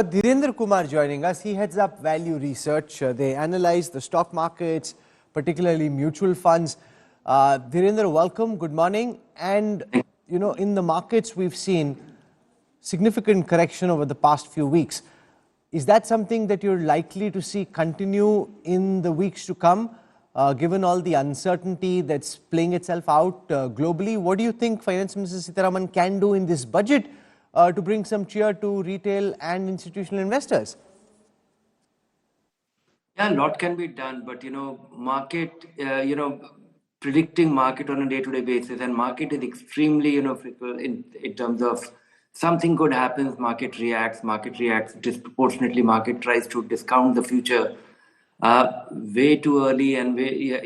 Dhirendra Kumar joining us. He heads up value research. They analyze the stock markets, particularly mutual funds. Dhirendra, welcome. Good morning. And, you know, in the markets, we've seen significant correction over the past few weeks. Is that something that you're likely to see continue in the weeks to come, given all the uncertainty that's playing itself out globally? What do you think Finance Minister Sitharaman can do in this budget to bring some cheer to retail and institutional investors? Yeah, a lot can be done, but market, predicting market on a day-to-day basis, and market is extremely, fickle in terms of something good happens, market reacts disproportionately, market tries to discount the future way too early and way,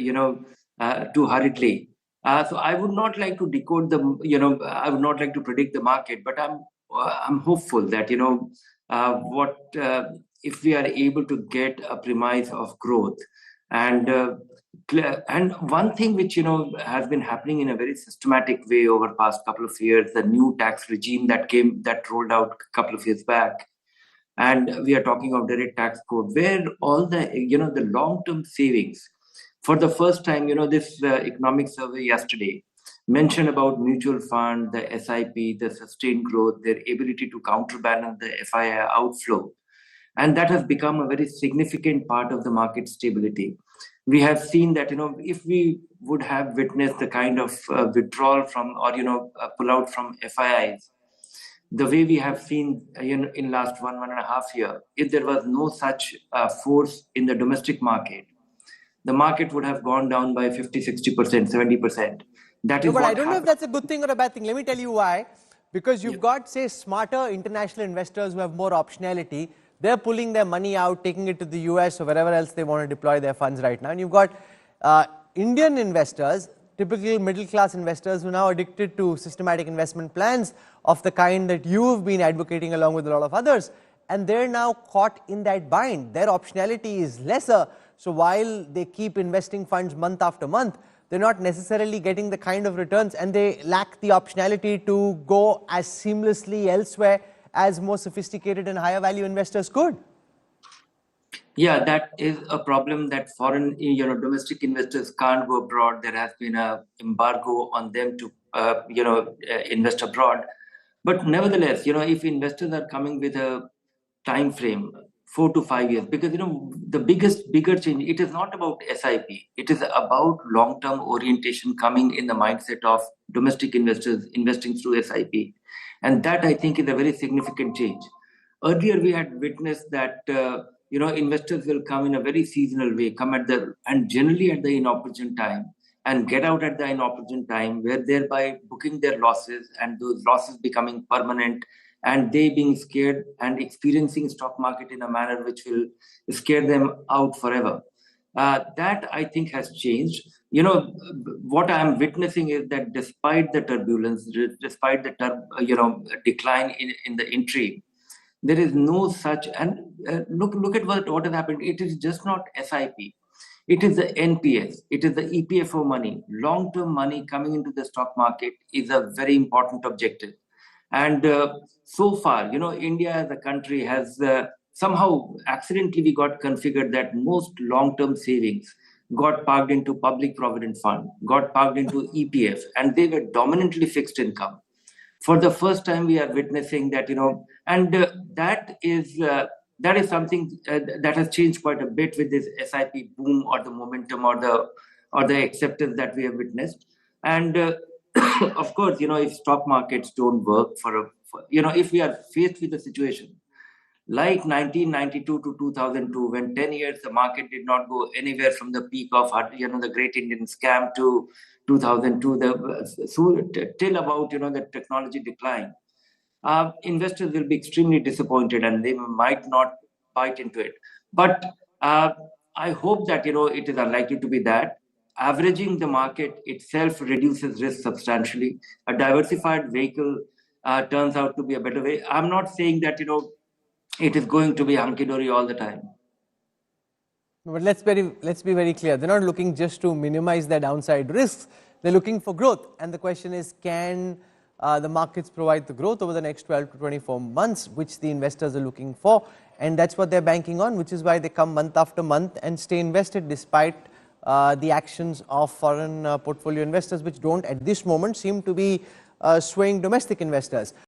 too hurriedly. So I would not like to decode I would not like to predict the market, but I'm hopeful that, if we are able to get a premise of growth and one thing which has been happening in a very systematic way over past couple of years, the new tax regime that rolled out a couple of years back, and we are talking of direct tax code, where all the the long-term savings, for the first time, this economic survey yesterday mentioned about mutual fund, the SIP, the sustained growth, their ability to counterbalance the FII outflow. And that has become a very significant part of the market stability. We have seen that, if we would have witnessed the kind of withdrawal from or, pull out from FIIs, the way we have seen in last one and a half year, if there was no such force in the domestic market, the market would have gone down by 50, 60%, 70%. That is but I don't know if that's a good thing or a bad thing. Let me tell you why. Because you've got, say, smarter international investors who have more optionality. They're pulling their money out, taking it to the US or wherever else they want to deploy their funds right now. And you've got Indian investors, typical middle-class investors who are now addicted to systematic investment plans of the kind that you've been advocating along with a lot of others. And they're now caught in that bind. Their optionality is lesser. So while they keep investing funds month after month, they're not necessarily getting the kind of returns, and they lack the optionality to go as seamlessly elsewhere as more sophisticated and higher value investors could. Yeah, that is a problem, that foreign, domestic investors can't go abroad. There has been an embargo on them to, invest abroad. But nevertheless, if investors are coming with a time frame, 4 to 5 years, because, the bigger change, it is not about SIP. It is about long-term orientation coming in the mindset of domestic investors investing through SIP. And that, I think, is a very significant change. Earlier, we had witnessed that, investors will come in a very seasonal way, and generally at the inopportune time, and get out at the inopportune time, where thereby booking their losses, and those losses becoming permanent, and they being scared and experiencing stock market in a manner which will scare them out forever. That, I think, has changed. What I am witnessing is that despite the turbulence, despite the decline in the entry, there is no such. And look at what has happened. It is just not SIP. It is the NPS. It is the EPFO money. Long-term money coming into the stock market is a very important objective. And so far, India as a country has somehow accidentally we got configured that most long-term savings got parked into public provident fund, got parked into EPF, and they were dominantly fixed income. For the first time, we are witnessing that, and that is something that has changed quite a bit with this SIP boom or the momentum or the acceptance that we have witnessed. And of course, if stock markets don't work if we are faced with a situation like 1992 to 2002, when 10 years the market did not go anywhere from the peak of the Great Indian Scam to 2002, till about the technology decline, investors will be extremely disappointed and they might not bite into it. But I hope that it is unlikely to be that. Averaging the market itself reduces risk substantially. A diversified vehicle turns out to be a better way. I'm not saying that it is going to be hunky-dory all the time. But let's be very clear. They're not looking just to minimize their downside risks. They're looking for growth. And the question is, can the markets provide the growth over the next 12 to 24 months, which the investors are looking for. And that's what they're banking on, which is why they come month after month and stay invested despite the actions of foreign portfolio investors, which don't at this moment seem to be swaying domestic investors.